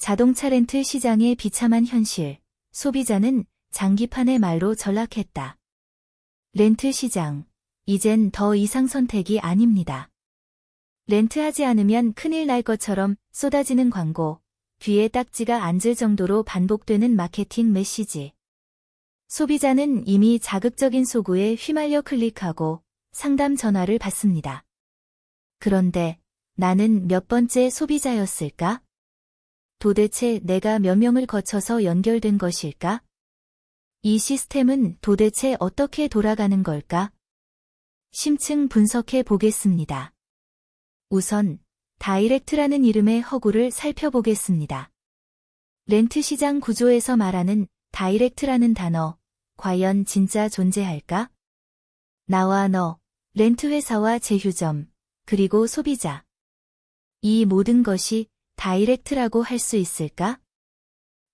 자동차 렌트 시장의 비참한 현실, 소비자는 장기판의 말로 전락했다. 렌트 시장, 이젠 더 이상 선택이 아닙니다. 렌트하지 않으면 큰일 날 것처럼 쏟아지는 광고, 귀에 딱지가 앉을 정도로 반복되는 마케팅 메시지. 소비자는 이미 자극적인 소구에 휘말려 클릭하고 상담 전화를 받습니다. 그런데 나는 몇 번째 소비자였을까? 도대체 내가 몇 명을 거쳐서 연결된 것일까? 이 시스템은 도대체 어떻게 돌아가는 걸까? 심층 분석해 보겠습니다. 우선 다이렉트라는 이름의 허구를 살펴보겠습니다. 렌트 시장 구조에서 말하는 다이렉트라는 단어, 과연 진짜 존재할까? 나와 너, 렌트 회사와 제휴점, 그리고 소비자. 이 모든 것이 다이렉트라고 할 수 있을까?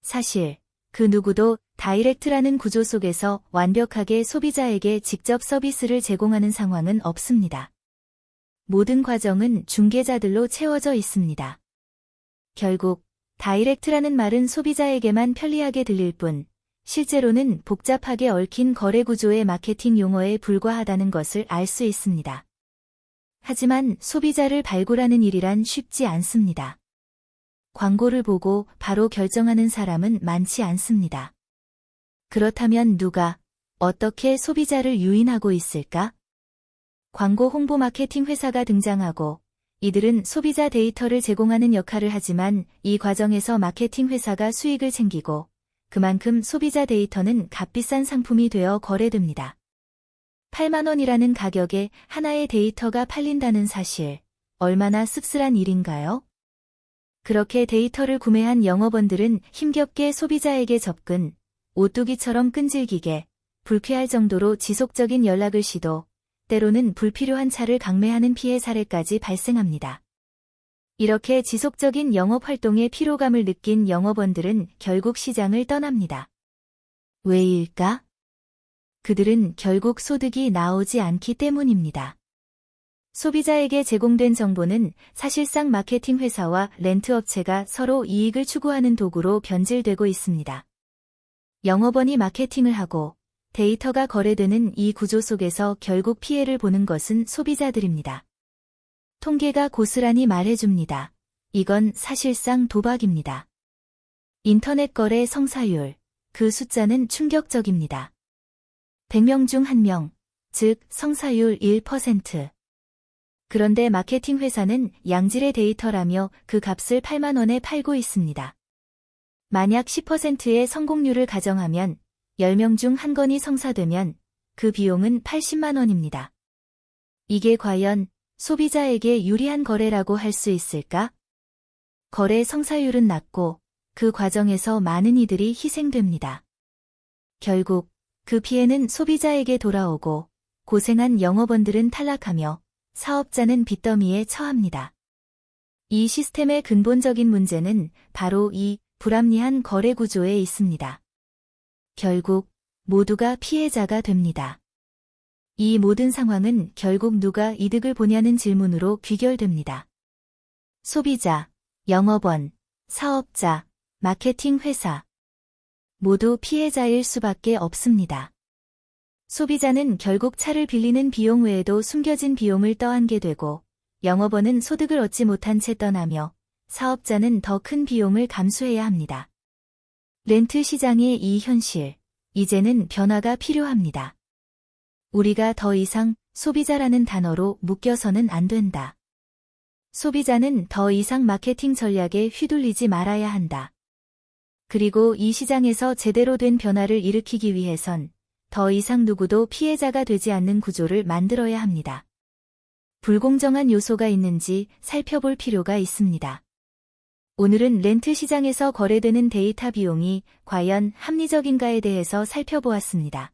사실 그 누구도 다이렉트라는 구조 속에서 완벽하게 소비자에게 직접 서비스를 제공하는 상황은 없습니다. 모든 과정은 중개자들로 채워져 있습니다. 결국 다이렉트라는 말은 소비자에게만 편리하게 들릴 뿐 실제로는 복잡하게 얽힌 거래 구조의 마케팅 용어에 불과하다는 것을 알 수 있습니다. 하지만 소비자를 발굴하는 일이란 쉽지 않습니다. 광고를 보고 바로 결정하는 사람은 많지 않습니다. 그렇다면 누가, 어떻게 소비자를 유인하고 있을까? 광고 홍보 마케팅 회사가 등장하고 이들은 소비자 데이터를 제공하는 역할을 하지만 이 과정에서 마케팅 회사가 수익을 챙기고 그만큼 소비자 데이터는 값비싼 상품이 되어 거래됩니다. 8만 원이라는 가격에 하나의 데이터가 팔린다는 사실, 얼마나 씁쓸한 일인가요? 그렇게 데이터를 구매한 영업원들은 힘겹게 소비자에게 접근, 오뚜기처럼 끈질기게, 불쾌할 정도로 지속적인 연락을 시도, 때로는 불필요한 차를 강매하는 피해 사례까지 발생합니다. 이렇게 지속적인 영업 활동에 피로감을 느낀 영업원들은 결국 시장을 떠납니다. 왜일까? 그들은 결국 소득이 나오지 않기 때문입니다. 소비자에게 제공된 정보는 사실상 마케팅 회사와 렌트 업체가 서로 이익을 추구하는 도구로 변질되고 있습니다. 영업원이 마케팅을 하고 데이터가 거래되는 이 구조 속에서 결국 피해를 보는 것은 소비자들입니다. 통계가 고스란히 말해줍니다. 이건 사실상 도박입니다. 인터넷 거래 성사율, 그 숫자는 충격적입니다. 100명 중 1명, 즉 성사율 1%. 그런데 마케팅 회사는 양질의 데이터라며 그 값을 8만 원에 팔고 있습니다. 만약 10%의 성공률을 가정하면 10명 중 1건이 성사되면 그 비용은 80만 원입니다. 이게 과연 소비자에게 유리한 거래라고 할 수 있을까? 거래 성사율은 낮고 그 과정에서 많은 이들이 희생됩니다. 결국 그 피해는 소비자에게 돌아오고 고생한 영업원들은 탈락하며 사업자는 빚더미에 처합니다. 이 시스템의 근본적인 문제는 바로 이 불합리한 거래 구조에 있습니다. 결국 모두가 피해자가 됩니다. 이 모든 상황은 결국 누가 이득을 보냐는 질문으로 귀결됩니다. 소비자, 영업원, 사업자, 마케팅 회사. 모두 피해자일 수밖에 없습니다. 소비자는 결국 차를 빌리는 비용 외에도 숨겨진 비용을 떠안게 되고 영업원은 소득을 얻지 못한 채 떠나며 사업자는 더 큰 비용을 감수해야 합니다. 렌트 시장의 이 현실, 이제는 변화가 필요합니다. 우리가 더 이상 소비자라는 단어로 묶여서는 안 된다. 소비자는 더 이상 마케팅 전략에 휘둘리지 말아야 한다. 그리고 이 시장에서 제대로 된 변화를 일으키기 위해선 더 이상 누구도 피해자가 되지 않는 구조를 만들어야 합니다. 불공정한 요소가 있는지 살펴볼 필요가 있습니다. 오늘은 렌트 시장에서 거래되는 데이터 비용이 과연 합리적인가에 대해서 살펴보았습니다.